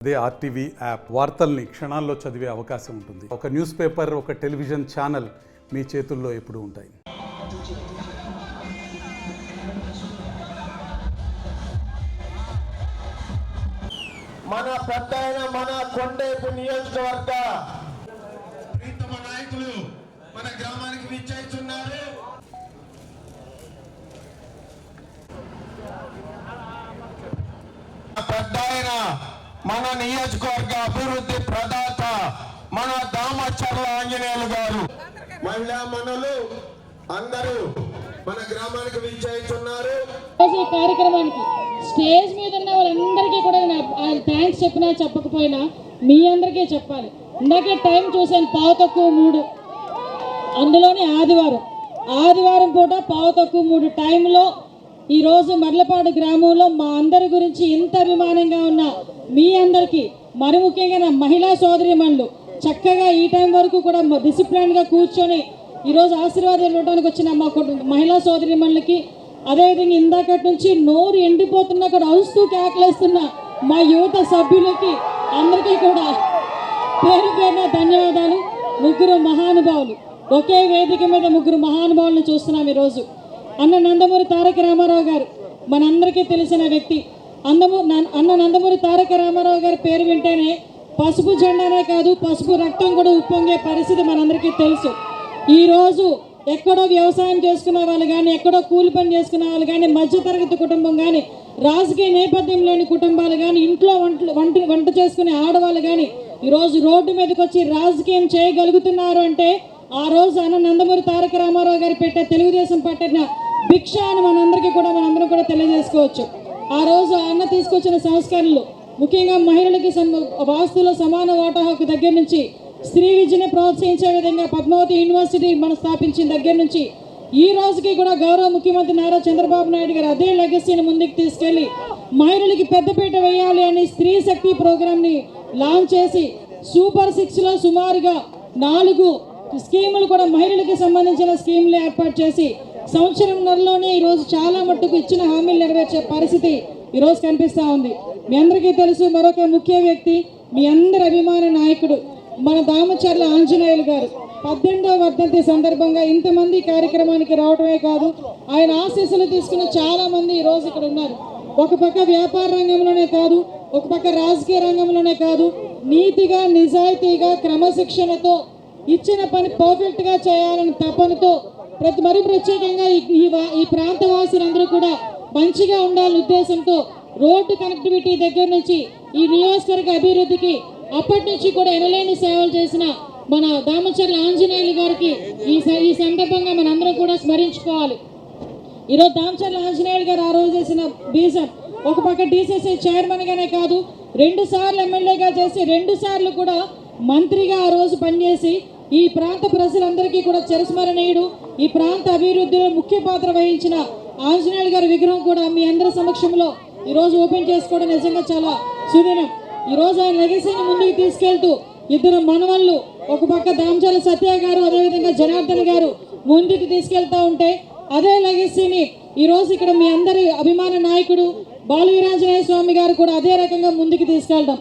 అదే RTV app వార్తల్ని క్షణాల్లో చదివే అవకాశం ఉంటుంది. ఒక న్యూస్ పేపర్, ఒక టెలివిజన్ ఛానల్ మీ చేతుల్లో ఎప్పుడూ ఉంటాయి. మన పెద్దయిన మన కొండేపు నియోజకవర్గ ప్రీతమ నాయకులు మన గ్రామానికి విచ్చేస్తున్నారు. పెద్దయిన మన నియోజకవర్గ అభివృద్ధి ప్రదాత మన దామచర్ల ఆంజనేయులు గారు, మహిళా మనులు అందరూ మన గ్రామానికి విచ్చేస్తున్నారు. ఈ కార్యక్రమానికి స్టేజ్ మీద ఉన్న వాళ్ళందరికీ కూడా థ్యాంక్స్ చెప్పినా చెప్పకపోయినా మీ అందరికీ చెప్పాలి. ఇందాకే టైం చూశాను, 2:03, అందులోని ఆదివారం పూట 2:03 టైంలో ఈరోజు మర్లపాడు గ్రామంలో మా అందరి గురించి ఇంత అభిమానంగా ఉన్న మీ అందరికీ, మరి ముఖ్యంగా నా మహిళా సోదరిమణులు చక్కగా ఈ టైం వరకు కూడా డిసిప్లిన్గా కూర్చొని ఈరోజు ఆశీర్వాదాలు ఇవ్వడానికి వచ్చిన మా మహిళా సోదరిమణులకి, అదేవిధంగా ఇందాకటి నుంచి నోరు ఎండిపోతున్నా కూడా అరుస్తూ కేకలేస్తున్న మా యువత సభ్యులకి అందరికీ కూడా పేరు పేరున ధన్యవాదాలు. ముగ్గురు మహానుభావులు, ఒకే వేదిక మీద ముగ్గురు మహానుభావులను చూస్తున్నాం ఈరోజు. అన్న నందమూరి తారక రామారావు గారు మనందరికీ తెలిసిన వ్యక్తి. అన్న నందమూరి తారక రామారావు గారి పేరు వింటేనే పసుపు జెండానే కాదు, పసుపు రక్తం కూడా ఉప్పొంగే పరిస్థితి మనందరికీ తెలుసు. ఈరోజు ఎక్కడో వ్యవసాయం చేసుకున్న వాళ్ళు కానీ, ఎక్కడో కూలి పని చేసుకున్న వాళ్ళు కానీ, మధ్యతరగతి కుటుంబం కానీ, రాజకీయ నేపథ్యం లేని కుటుంబాలు కానీ, ఇంట్లో వంట చేసుకునే ఆడవాళ్ళు కానీ ఈరోజు రోడ్డు మీదకి వచ్చి రాజకీయం చేయగలుగుతున్నారు అంటే ఆ రోజు అన్న నందమూరి తారక రామారావు గారు పెట్టే తెలుగుదేశం పట్టిన భిక్ష అని మనందరం కూడా తెలియజేసుకోవచ్చు. ఆ రోజు అన్న తీసుకొచ్చిన సంస్కరణలు, ముఖ్యంగా మహిళలకి వాస్తులో సమాన ఓటా హక్కు దగ్గర నుంచి, స్త్రీ విద్యని ప్రోత్సహించే విధంగా పద్మావతి యూనివర్సిటీ మనం స్థాపించిన దగ్గర నుంచి ఈ రోజుకి కూడా గౌరవ ముఖ్యమంత్రి నారా చంద్రబాబు నాయుడు గారు అదే లెగసీని ముందుకు తీసుకెళ్లి మహిళలకి పెద్దపీట వేయాలి అని స్త్రీ శక్తి ప్రోగ్రామ్ని లాంచ్ చేసి సూపర్ 6లో సుమారుగా 4 స్కీములు కూడా మహిళలకి సంబంధించిన స్కీములు ఏర్పాటు చేసి సంవత్సరంన్నరలోనే ఈరోజు చాలా మట్టుకు ఇచ్చిన హామీలు నెరవేర్చే పరిస్థితి ఈరోజు కనిపిస్తూ ఉంది. మీ అందరికీ తెలుసు, మరొక ముఖ్య వ్యక్తి, మీ అందరి అభిమాన నాయకుడు మన దామచర్ల ఆంజనేయులు గారు 18వ వర్ధంతి సందర్భంగా ఇంతమంది కార్యక్రమానికి రావడమే కాదు, ఆయన ఆశీస్సులు తీసుకున్న చాలా మంది ఈరోజు ఇక్కడ ఉన్నారు. ఒక పక్క వ్యాపార రంగంలోనే కాదు, ఒక పక్క రాజకీయ రంగంలోనే కాదు, నీతిగా, నిజాయితీగా, క్రమశిక్షణతో ఇచ్చిన పని పర్ఫెక్ట్గా చేయాలని తపనతో మరి ప్రత్యేకంగా ఈ ప్రాంతవాసులందరూ కూడా మంచిగా ఉండాలనే ఉద్దేశంతో రోడ్డు కనెక్టివిటీ దగ్గర నుంచి ఈ నియోజకవర్గ అభివృద్ధికి అప్పటి నుంచి కూడా ఎనలేని సేవలు చేసిన మన దామచర్ల ఆంజనేయులు గారికి ఈ సందర్భంగా మనందరం కూడా స్మరించుకోవాలి. ఈరోజు దామచర్ల ఆంజనేయులు గారు ఆ రోజు చేసిన బీజం, ఒక పక్క డీసీసీ చైర్మన్ గానే కాదు, 2 సార్లు ఎమ్మెల్యేగా చేసి 2 సార్లు కూడా మంత్రిగా ఆ రోజు పనిచేసి ఈ ప్రాంత ప్రజలందరికీ కూడా చిరస్మరణీయుడు. ఈ ప్రాంత అభివృద్ధిలో ముఖ్య పాత్ర వహించిన ఆంజనేయులు గారి విగ్రహం కూడా మీ అందరి సమక్షంలో ఈరోజు ఓపెన్ చేసుకోవడం నిజంగా చాలా సుదినం. ఈరోజు ఆయన లెగసీని ముందుకు తీసుకెళ్తూ 2 మనవళ్ళు, ఒక పక్క దామచర్ల సత్య గారు, అదేవిధంగా జనార్దన్ గారు ముందుకు తీసుకెళ్తా ఉంటే అదే లెగసీని ఈరోజు ఇక్కడ మీ అందరి అభిమాన నాయకుడు బాలవీరాంజనేయ స్వామి గారు కూడా అదే రకంగా ముందుకు తీసుకెళ్ళడం,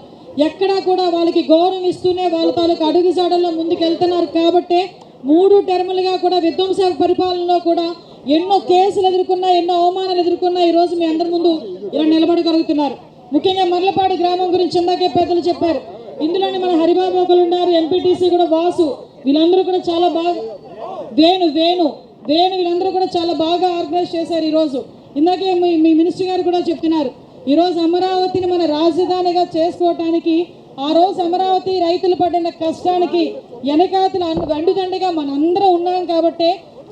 ఎక్కడా కూడా వాళ్ళకి గౌరవం ఇస్తూనే వాళ్ళ తాలూకు అడుగుజాడల్లో ముందుకు వెళ్తున్నారు. కాబట్టే 3 టర్ములుగా కూడా విధ్వంస పరిపాలనలో కూడా ఎన్నో కేసులు ఎదుర్కొన్నా, ఎన్నో అవమానాలు ఎదుర్కొన్నా ఈరోజు మీ అందరి ముందు ఇలా నిలబడగలుగుతున్నారు. ముఖ్యంగా మర్లపాడు గ్రామం గురించి ఇందాకే పెద్దలు చెప్పారు. ఇందులోనే మన హరిబాబు ఒకరు ఉన్నారు, ఎంపీటీసీ కూడా వాసు, వీళ్ళందరూ కూడా చాలా బాగా వేణు వీళ్ళందరూ కూడా చాలా బాగా ఆర్గనైజ్ చేశారు. ఈరోజు ఇందాకే మీ మినిస్టర్ గారు కూడా చెప్తున్నారు, ఈరోజు అమరావతిని మన రాజధానిగా చేసుకోవటానికి, ఆ రోజు అమరావతి రైతులు పడిన కష్టానికి వెనకాతల అండుదండగా మనందరం ఉన్నాం. కాబట్టి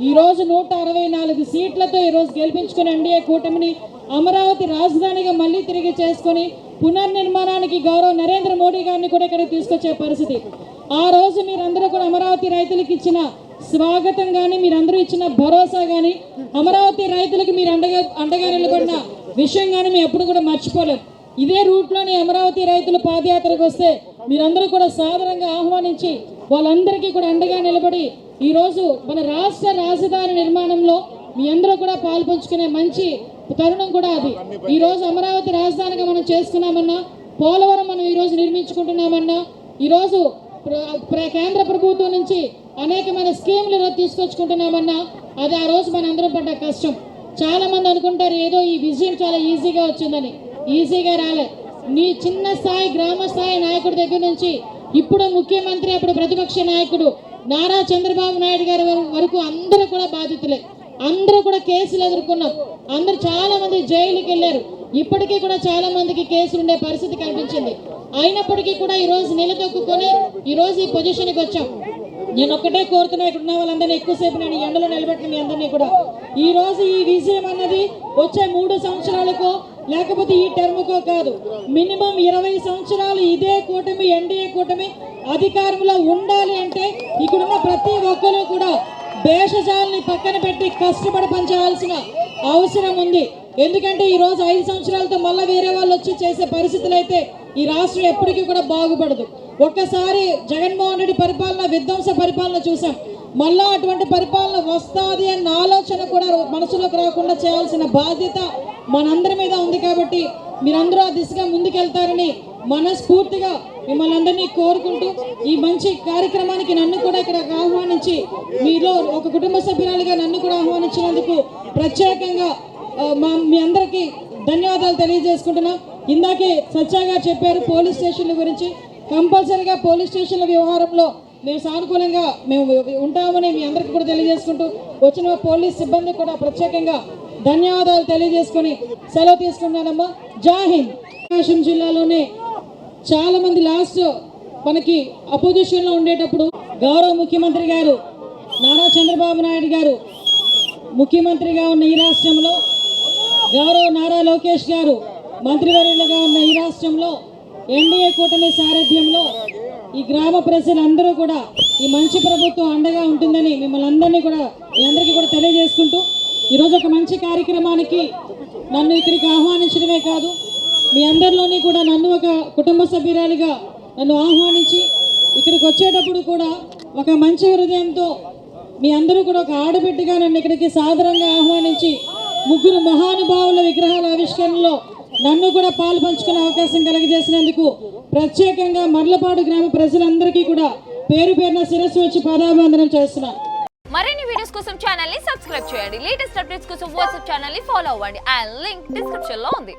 ఈరోజు 164 సీట్లతో ఈరోజు గెలిపించుకుని ఎన్డీఏ కూటమిని అమరావతి రాజధానిగా మళ్ళీ తిరిగి చేసుకొని పునర్నిర్మాణానికి గౌరవ నరేంద్ర మోడీ గారిని కూడా ఇక్కడికి తీసుకొచ్చే పరిస్థితి. ఆ రోజు మీరందరూ కూడా అమరావతి రైతులకు ఇచ్చిన స్వాగతం కానీ, మీరందరూ ఇచ్చిన భరోసా కానీ, అమరావతి రైతులకు మీరు అండగా నిలబడిన విషయం కానీ మేము ఎప్పుడు కూడా మర్చిపోలేం. ఇదే రూట్లోని అమరావతి రైతులు పాదయాత్రకు వస్తే మీరందరూ కూడా సాధారణంగా ఆహ్వానించి వాళ్ళందరికీ కూడా అండగా నిలబడి ఈరోజు మన రాష్ట్ర రాజధాని నిర్మాణంలో మీ అందరూ కూడా పాల్పంచుకునే మంచి తరుణం కూడా అది. ఈ రోజు అమరావతి రాజధానిగా మనం చేసుకున్నామన్నా పోలవరం మనం ఈరోజు నిర్మించుకుంటున్నామన్నా, ఈరోజు కేంద్ర ప్రభుత్వం నుంచి అనేకమైన స్కీమ్లు ఈరోజు తీసుకొచ్చుకుంటున్నామన్నా, అది ఆ రోజు మనందరం పడ్డ కష్టం. చాలా మంది అనుకుంటారు ఏదో ఈ విజయం చాలా ఈజీగా వచ్చిందని. ఈజీగా రాలే. నీ చిన్న స్థాయి గ్రామ స్థాయి నాయకుడి దగ్గర నుంచి ఇప్పుడు ముఖ్యమంత్రి, అప్పుడు ప్రతిపక్ష నాయకుడు నారా చంద్రబాబు నాయుడు గారి వరకు అందరూ కూడా బాధితులే. అందరూ కూడా కేసులు ఎదుర్కొన్నాం. అందరూ చాలా మంది జైలుకి వెళ్ళారు. ఇప్పటికీ కూడా చాలా మందికి కేసులు ఉండే పరిస్థితి కనిపించింది. అయినప్పటికీ కూడా ఈరోజు నిలదొక్కుని ఈరోజు ఈ పొజిషన్కి వచ్చాం. నేను ఒక్కటే కోరుతున్నా, ఇక్కడ ఉన్న వాళ్ళందరినీ ఎక్కువసేపు నేను ఎండలో నిలబెట్టిన మీ అందరినీ కూడా, ఈ రోజు ఈ విజయం అన్నది వచ్చే 3 సంవత్సరాలకో లేకపోతే ఈ టర్మ్కో కాదు, మినిమం 20 సంవత్సరాలు ఇదే కూటమి, ఎన్డీఏ కూటమి అధికారంలో ఉండాలి అంటే ఇక్కడున్న ప్రతి ఒక్కరూ కూడా భేషజాలని పక్కన పెట్టి కష్టపడి పనిచేయాల్సిన అవసరం ఉంది. ఎందుకంటే ఈరోజు 5 సంవత్సరాలతో మళ్ళీ వేరే వాళ్ళు వచ్చి చేసే పరిస్థితులు అయితే ఈ రాష్ట్రం ఎప్పటికీ కూడా బాగుపడదు. ఒక్కసారి జగన్మోహన్ రెడ్డి పరిపాలన విధ్వంస పరిపాలన చూసాం. మళ్ళా అటువంటి పరిపాలన వస్తుంది అన్న ఆలోచన కూడా మనసులోకి రాకుండా చేయాల్సిన బాధ్యత మనందరి మీద ఉంది. కాబట్టి మీరందరూ ఆ దిశగా ముందుకెళ్తారని మనస్ఫూర్తిగా మిమ్మల్ని అందరినీ కోరుకుంటూ, ఈ మంచి కార్యక్రమానికి నన్ను కూడా ఇక్కడ ఆహ్వానించి, మీలో ఒక కుటుంబ సభ్యురాలుగా నన్ను కూడా ఆహ్వానించినందుకు ప్రత్యేకంగా మీ అందరికీ ధన్యవాదాలు తెలియజేసుకుంటున్నా. ఇందాకే సత్య గారు చెప్పారు పోలీస్ స్టేషన్ల గురించి. కంపల్సరీగా పోలీస్ స్టేషన్ల వ్యవహారంలో మేము సానుకూలంగా మేము ఉంటామని మీ అందరికీ కూడా తెలియజేసుకుంటూ, వచ్చిన పోలీస్ సిబ్బంది కూడా ప్రత్యేకంగా ధన్యవాదాలు తెలియజేసుకొని సెలవు తీసుకున్నానమ్మా. జై హింద్. ప్రకాశం జిల్లాలోనే చాలా మంది లాస్ట్ మనకి అపోజిషన్లో ఉండేటప్పుడు గౌరవ ముఖ్యమంత్రి గారు నారా చంద్రబాబు నాయుడు గారు ముఖ్యమంత్రిగా ఉన్న ఈ రాష్ట్రంలో, గౌరవ నారా లోకేష్ గారు మంత్రివర్యులుగా ఉన్న ఈ రాష్ట్రంలో, ఎన్డీఏ కూటమి సారథ్యంలో ఈ గ్రామ ప్రజలందరూ కూడా ఈ మంచి ప్రభుత్వం అండగా ఉంటుందని మిమ్మల్ని అందరినీ కూడా మీ అందరికీ కూడా తెలియజేసుకుంటూ, ఈరోజు ఒక మంచి కార్యక్రమానికి నన్ను ఇక్కడికి ఆహ్వానించడమే కాదు, మీ అందరిలోని కూడా నన్ను ఒక కుటుంబ సభ్యురాలిగా నన్ను ఆహ్వానించి ఇక్కడికి వచ్చేటప్పుడు కూడా ఒక మంచి హృదయంతో మీ అందరూ కూడా ఒక ఆడబిడ్డగా నన్ను ఇక్కడికి సాదరంగా ఆహ్వానించి 3 మహానుభావుల విగ్రహాల ఆవిష్కరణలో నన్ను కూడా పాలు పంచుకునే అవకాశం కలిగజేసినందుకు ప్రత్యేకంగా మర్లపాడు గ్రామ ప్రజలందరికీ కూడా పేరు పేరున శిరస్సు వచ్చి పాదాభివందనం చేస్తున్నాను. మరిన్ని వీడియోస్ కోసం ఛానల్ ని సబ్స్క్రైబ్ చేయండి. లేటెస్ట్ అప్డేట్స్ కోసం వాట్సాప్ ఛానల్ ని ఫాలో అవ్వండి. ఆ లింక్ డిస్క్రిప్షన్ లో ఉంది.